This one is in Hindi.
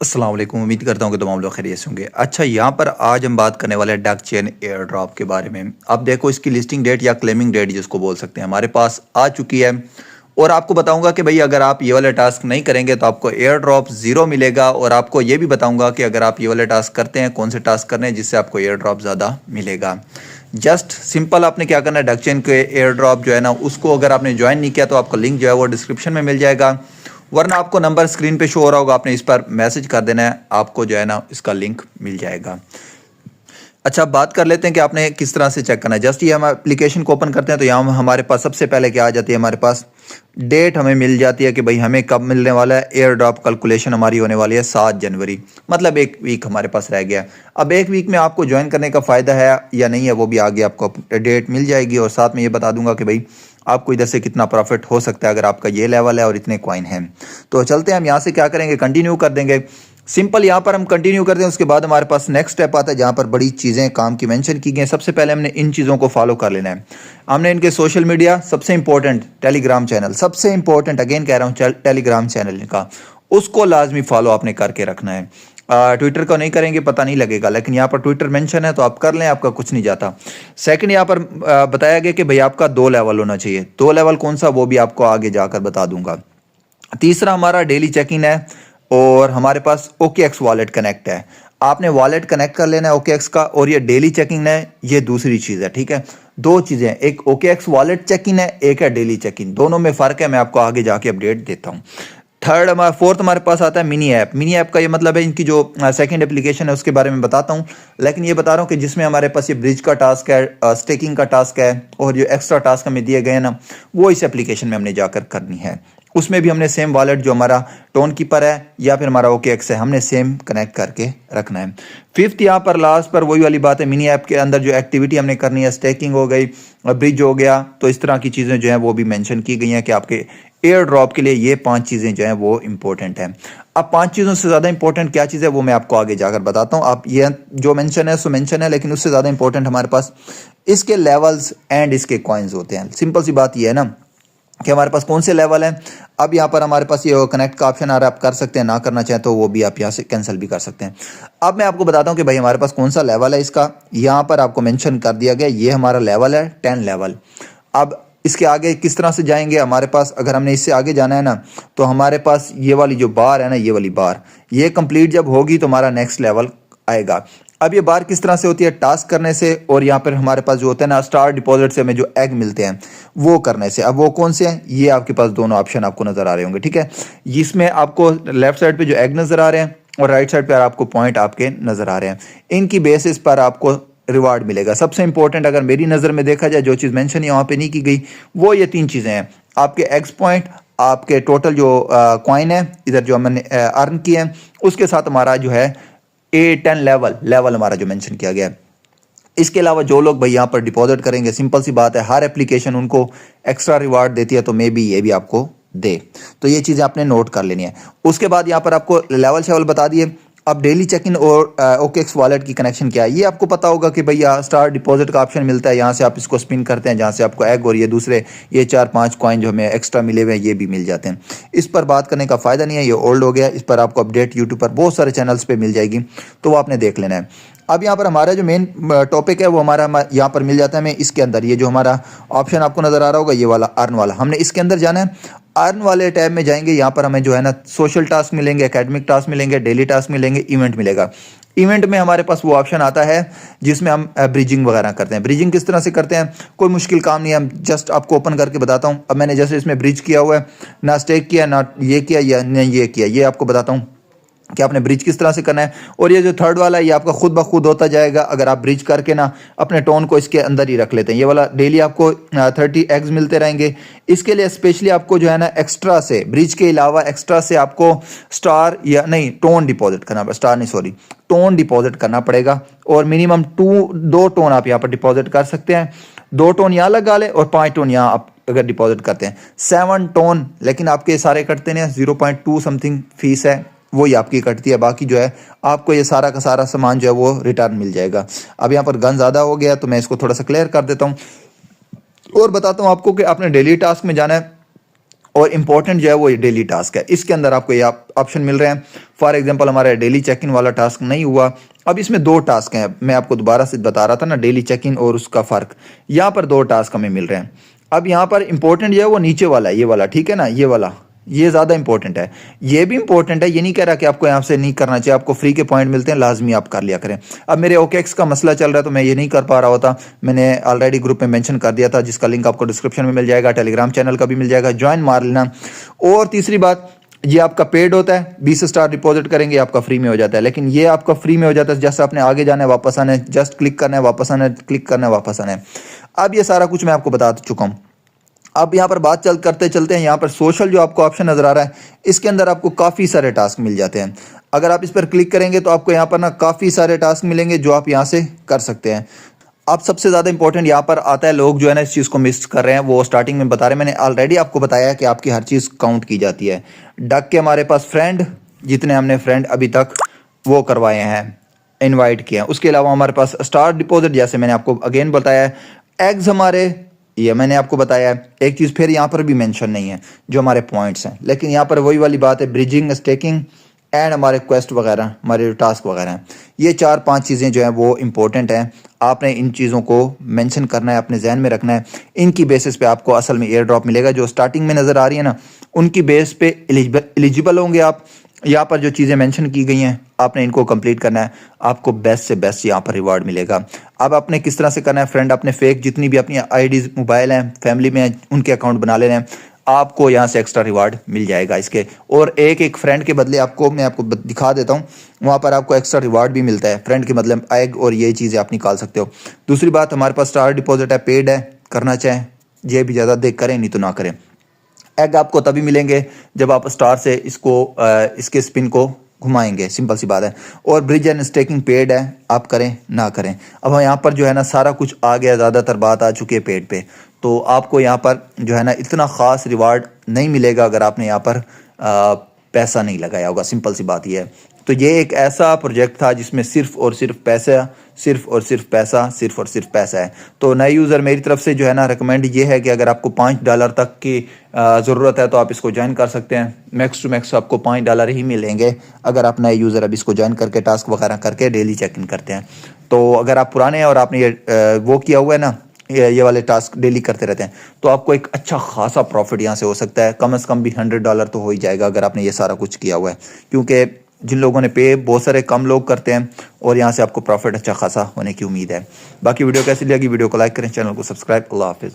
अस्सलाम वालेकुम। उम्मीद करता हूँ कि तमाम लोग खैरियत से होंगे। अच्छा, यहाँ पर आज हम बात करने वाले हैं डक चेन एयर ड्रॉप के बारे में। अब देखो, इसकी लिस्टिंग डेट या क्लेमिंग डेट जिसको बोल सकते हैं, हमारे पास आ चुकी है। और आपको बताऊंगा कि भाई अगर आप ये वाले टास्क नहीं करेंगे तो आपको एयर ड्रॉप ज़ीरो मिलेगा। और आपको ये भी बताऊंगा कि अगर आप ये वाले टास्क करते हैं, कौन से टास्क करने हैं जिससे आपको एयर ड्रॉप ज़्यादा मिलेगा। जस्ट सिंपल आपने क्या करना है, डक चेन के एयर ड्रॉप जो है ना, उसको अगर आपने ज्वाइन नहीं किया तो आपको लिंक जो है वो डिस्क्रिप्शन में मिल जाएगा, वरना आपको नंबर स्क्रीन पे शो हो रहा होगा, आपने इस पर मैसेज कर देना है, आपको जो है ना इसका लिंक मिल जाएगा। अच्छा, अब बात कर लेते हैं कि आपने किस तरह से चेक करना है। जस्ट ये हम एप्लीकेशन को ओपन करते हैं तो यहाँ हमारे पास सबसे पहले क्या आ जाती है, हमारे पास डेट हमें मिल जाती है कि भाई हमें कब मिलने वाला है। एयर ड्रॉप कैलकुलेशन हमारी होने वाली है 7 जनवरी, मतलब एक वीक हमारे पास रह गया। अब एक वीक में आपको ज्वाइन करने का फ़ायदा है या नहीं है वो भी आगे आपको डेट मिल जाएगी, और साथ में ये बता दूंगा कि भाई आपको इधर से कितना प्रॉफिट हो सकता है अगर आपका ये लेवल है और इतने कॉइन हैं। तो चलते हैं, हम यहाँ से क्या करेंगे, कंटिन्यू कर देंगे। सिंपल यहाँ पर हम कंटिन्यू करते हैं, उसके बाद हमारे पास नेक्स्ट स्टेप आता है जहाँ पर बड़ी चीज़ें काम की मेंशन की गई हैं। सबसे पहले हमने इन चीज़ों को फॉलो कर लेना है। हमने इनके सोशल मीडिया, सबसे इंपॉर्टेंट टेलीग्राम चैनल, सबसे इंपॉर्टेंट अगेन कह रहा हूँ टेलीग्राम चैनल इनका, उसको लाजमी फॉलो आपने करके रखना है। ट्विटर को नहीं करेंगे पता नहीं लगेगा, लेकिन यहाँ पर ट्विटर मेंशन है तो आप कर लें, आपका कुछ नहीं जाता। सेकंड, यहाँ पर बताया गया कि भाई आपका 2 लेवल होना चाहिए। 2 लेवल कौन सा, वो भी आपको आगे जाकर बता दूंगा। तीसरा, हमारा डेली चेक इन है और हमारे पास OKX वॉलेट कनेक्ट है। आपने वॉलेट कनेक्ट कर लेना है OKX का, और ये डेली चेकिंग है, ये दूसरी चीज़ है। ठीक है, 2 चीज़ें, एक OKX वॉलेट चेक इन है, एक है डेली चेक इन। दोनों में फ़र्क है, मैं आपको आगे जाके अपडेट देता हूँ। फोर्थ हमारे पास आता है मिनी ऐप। मिनी ऐप का ये मतलब है इनकी जो सेकंड एप्लीकेशन है उसके बारे में बताता हूँ, लेकिन ये बता रहा हूँ कि जिसमें हमारे पास ये ब्रिज का टास्क है, स्टेकिंग का टास्क है, और जो एक्स्ट्रा टास्क हमें दिए गए हैं ना, वो इस एप्लीकेशन में हमने जाकर करनी है। उसमें भी हमने सेम वॉलेट जो हमारा टोन कीपर है या फिर हमारा OKX है, हमने सेम कनेक्ट करके रखना है। फिफ्थ, यहाँ पर लास्ट पर वही वाली बात है, मिनी ऐप के अंदर जो एक्टिविटी हमने करनी है, स्टेकिंग हो गई, ब्रिज हो गया, तो इस तरह की चीज़ें जो हैं वो भी मेंशन की गई हैं कि आपके एयर ड्रॉप के लिए ये 5 चीज़ें जो हैं वो इंपॉर्टेंट हैं। अब 5 चीज़ों से ज़्यादा इंपॉर्टेंट क्या चीज़ है वो मैं आपको आगे जाकर बताता हूँ। आप ये जो मेंशन है सो मेंशन है, लेकिन उससे ज़्यादा इंपॉर्टेंट हमारे पास इसके लेवल्स एंड इसके कॉइन्स होते हैं। सिंपल सी बात ये है ना कि हमारे पास कौन से लेवल हैं। अब यहाँ पर हमारे पास ये कनेक्ट का ऑप्शन आ रहा है, आप कर सकते हैं, ना करना चाहें तो वो भी आप यहाँ से कैंसिल भी कर सकते हैं। अब मैं आपको बताता हूँ कि भाई हमारे पास कौन सा लेवल है इसका। यहाँ पर आपको मेंशन कर दिया गया, ये हमारा लेवल है 10 लेवल। अब इसके आगे किस तरह से जाएंगे, हमारे पास अगर हमने इससे आगे जाना है ना, तो हमारे पास ये वाली जो बार है ना, ये वाली बार, ये कंप्लीट जब होगी तो हमारा नेक्स्ट लेवल आएगा। अब ये बार किस तरह से होती है, टास्क करने से, और यहाँ पर हमारे पास जो होता है ना स्टार डिपॉजिट से हमें जो एग मिलते हैं वो करने से। अब वो कौन से हैं, ये आपके पास दोनों ऑप्शन आपको नजर आ रहे होंगे। ठीक है, इसमें आपको लेफ्ट साइड पे जो एग नजर आ रहे हैं और राइट साइड पे आपको पॉइंट आपके नजर आ रहे हैं, इनकी बेसिस पर आपको रिवार्ड मिलेगा। सबसे इंपॉर्टेंट अगर मेरी नज़र में देखा जाए, जो चीज़ मेंशन यहाँ पे नहीं की गई, वो ये 3 चीज़ें हैं, आपके एक्स पॉइंट, आपके टोटल जो कॉइन है इधर जो हमने अर्न किए हैं, उसके साथ हमारा जो है A10 लेवल हमारा जो मेंशन किया गया है। इसके अलावा जो लोग भाई यहाँ पर डिपॉजिट करेंगे, सिंपल सी बात है, हर एप्लीकेशन उनको एक्स्ट्रा रिवार्ड देती है, तो मे बी ये भी आपको दे। तो ये चीज़ें आपने नोट कर लेनी है। उसके बाद यहाँ पर आपको लेवल शेवल बता दिए। अब डेली चेक इन और OKX वॉलेट की कनेक्शन क्या है, ये आपको पता होगा कि भैया स्टार डिपॉजिट का ऑप्शन मिलता है, यहाँ से आप इसको स्पिन करते हैं, जहाँ से आपको एग और ये दूसरे ये 4-5 कॉइन जो हमें एक्स्ट्रा मिले हुए हैं ये भी मिल जाते हैं। इस पर बात करने का फ़ायदा नहीं है, ये ओल्ड हो गया। इस पर आपको अपडेट यूट्यूब पर बहुत सारे चैनल्स पे मिल जाएगी, तो वो आपने देख लेना है। अब यहाँ पर हमारा जो मेन टॉपिक है वो हमारा यहाँ पर मिल जाता है हमें इसके अंदर। ये जो हमारा ऑप्शन आपको नज़र आ रहा होगा, ये वाला अर्न वाला, हमने इसके अंदर जाना है। अर्न वाले टैब में जाएंगे, यहाँ पर हमें जो है ना सोशल टास्क मिलेंगे, एकेडमिक टास्क मिलेंगे, डेली टास्क मिलेंगे, इवेंट मिलेगा। इवेंट में हमारे पास वो ऑप्शन आता है जिसमें हम ब्रिजिंग वगैरह करते हैं। ब्रिजिंग किस तरह से करते हैं, कोई मुश्किल काम नहीं है, हम जस्ट आपको ओपन करके बताता हूँ। अब मैंने जैसे इसमें ब्रिज किया हुआ है, ना स्टेक किया, ना ये किया, या नहीं ये किया, ये आपको बताता हूँ कि आपने ब्रिज किस तरह से करना है। और ये जो थर्ड वाला है ये आपका खुद ब खुद होता जाएगा अगर आप ब्रिज करके ना अपने टोन को इसके अंदर ही रख लेते हैं। ये वाला डेली आपको 30 एग्स मिलते रहेंगे। इसके लिए स्पेशली आपको जो है ना एक्स्ट्रा से, ब्रिज के अलावा एक्स्ट्रा से आपको स्टार या नहीं टोन डिपॉजिट करना, स्टार नहीं सॉरी टोन डिपॉजिट करना पड़ेगा। और मिनिमम 2 टोन आप यहाँ पर डिपॉजिट कर सकते हैं। 2 टोन यहाँ लगा ले और 5 टोन यहाँ आप अगर डिपॉजिट करते हैं, 7 टोन, लेकिन आपके सारे कटते नहीं, 0.2 समथिंग फीस है, वही आपकी कटती है। बाकी जो है आपको ये सारा का सारा सामान जो है वो रिटर्न मिल जाएगा। अब यहाँ पर गन ज़्यादा हो गया तो मैं इसको थोड़ा सा क्लियर कर देता हूँ और बताता हूँ आपको कि आपने डेली टास्क में जाना है और इंपॉर्टेंट जो है वो डेली टास्क है। इसके अंदर आपको ये ऑप्शन मिल रहे हैं। फॉर एग्जांपल हमारा डेली चेक इन वाला टास्क नहीं हुआ, अब इसमें 2 टास्क हैं। मैं आपको दोबारा से बता रहा था ना डेली चेक इन और उसका फ़र्क। यहाँ पर 2 टास्क हमें मिल रहे हैं। अब यहाँ पर इंपॉर्टेंट जो है वो नीचे वाला है, ये वाला, ठीक है ना, ये वाला, ये ज़्यादा इंपॉर्टेंट है। ये भी इंपॉर्टेंट है, ये नहीं कह रहा कि आपको यहाँ से नहीं करना चाहिए, आपको फ्री के पॉइंट मिलते हैं, लाजमी आप कर लिया करें। अब मेरे OKX का मसला चल रहा है तो मैं ये नहीं कर पा रहा होता, मैंने ऑलरेडी ग्रुप में मेंशन कर दिया था, जिसका लिंक आपको डिस्क्रिप्शन में मिल जाएगा, टेलीग्राम चैनल का भी मिल जाएगा, ज्वाइन मार लेना। और तीसरी बात, ये आपका पेड होता है, 20 स्टार डिपॉजिट करेंगे आपका फ्री में हो जाता है, लेकिन ये आपका फ्री में हो जाता है जैसे आपने आगे जाना है वापस आना है, जस्ट क्लिक करना है वापस आना है, क्लिक करना है वापस आना है। अब ये सारा कुछ मैं आपको बता चुका हूँ। अब यहाँ पर बात करते चलते हैं, यहाँ पर सोशल जो आपको ऑप्शन नज़र आ रहा है, इसके अंदर आपको काफ़ी सारे टास्क मिल जाते हैं। अगर आप इस पर क्लिक करेंगे तो आपको यहाँ पर ना काफ़ी सारे टास्क मिलेंगे जो आप यहाँ से कर सकते हैं। अब सबसे ज़्यादा इंपॉर्टेंट यहाँ पर आता है, लोग जो है ना इस चीज़ को मिस कर रहे हैं, वो स्टार्टिंग में बता रहे हैं, मैंने ऑलरेडी आपको बताया है कि आपकी हर चीज़ काउंट की जाती है। डक के हमारे पास फ्रेंड, जितने हमने फ्रेंड अभी तक वो करवाए हैं, इनवाइट किए हैं, उसके अलावा हमारे पास स्टार डिपॉजिट, जैसे मैंने आपको अगेन बताया है, एग्स हमारे, ये मैंने आपको बताया है। एक चीज़ फिर यहाँ पर भी मेंशन नहीं है जो हमारे पॉइंट्स हैं, लेकिन यहाँ पर वही वाली बात है, ब्रिजिंग, स्टेकिंग एंड हमारे क्वेस्ट वगैरह, हमारे जो टास्क वगैरह हैं, ये 4-5 चीज़ें जो हैं वो इंपॉर्टेंट हैं। आपने इन चीज़ों को मेंशन करना है, अपने जहन में रखना है। इनकी बेसिस पे आपको असल में एयर ड्रॉप मिलेगा। जो स्टार्टिंग में नज़र आ रही है ना, उनकी बेस पे एलिजिबल होंगे आप। यहाँ पर जो चीज़ें मेंशन की गई हैं आपने इनको कंप्लीट करना है, आपको बेस्ट से बेस्ट यहाँ पर रिवार्ड मिलेगा। अब आपने किस तरह से करना है, फ्रेंड अपने फेक जितनी भी अपनी आईडीज मोबाइल हैं, फैमिली में हैं, उनके अकाउंट बना लेने हैं, आपको यहाँ से एक्स्ट्रा रिवार्ड मिल जाएगा इसके। और एक फ्रेंड के बदले आपको, मैं आपको दिखा देता हूँ, वहाँ पर आपको एक्स्ट्रा रिवार्ड भी मिलता है फ्रेंड के बदले एग, और ये चीज़ें आप निकाल सकते हो। दूसरी बात, हमारे पास स्टार डिपॉजिट है, पेड है, करना चाहें ये भी ज़्यादा देख करें, नहीं तो ना करें। एग आपको तभी मिलेंगे जब आप स्टार से इसको इसके स्पिन को घुमाएंगे, सिंपल सी बात है। और ब्रिज एंड स्टेकिंग पेड है, आप करें ना करें। अब यहाँ पर जो है ना सारा कुछ आ गया, ज़्यादातर बात आ चुकी है पेड पे, तो आपको यहाँ पर जो है ना इतना ख़ास रिवार्ड नहीं मिलेगा अगर आपने यहाँ पर पैसा नहीं लगाया होगा, सिंपल सी बात ये है। तो ये एक ऐसा प्रोजेक्ट था जिसमें सिर्फ और सिर्फ पैसा, सिर्फ और सिर्फ पैसा, सिर्फ और सिर्फ पैसा है। तो नए यूज़र मेरी तरफ से जो है ना रिकमेंड ये है कि अगर आपको $5 तक की ज़रूरत है तो आप इसको ज्वाइन कर सकते हैं। मैक्स टू मैक्स आपको $5 ही मिलेंगे अगर आप नए यूज़र अब इसको ज्वाइन करके टास्क वगैरह करके डेली चेक इन करते हैं। तो अगर आप पुराने हैं और आपने ये वो किया हुआ है ना, ये वाले टास्क डेली करते रहते हैं, तो आपको एक अच्छा खासा प्रॉफिट यहाँ से हो सकता है। कम से कम भी $100 तो हो ही जाएगा अगर आपने ये सारा कुछ किया हुआ है, क्योंकि जिन लोगों ने पे बहुत सारे कम लोग करते हैं और यहाँ से आपको प्रॉफिट अच्छा खासा होने की उम्मीद है। बाकी वीडियो कैसी लगी, वीडियो को लाइक करें, चैनल को सब्सक्राइब। अल्लाह हाफिज़।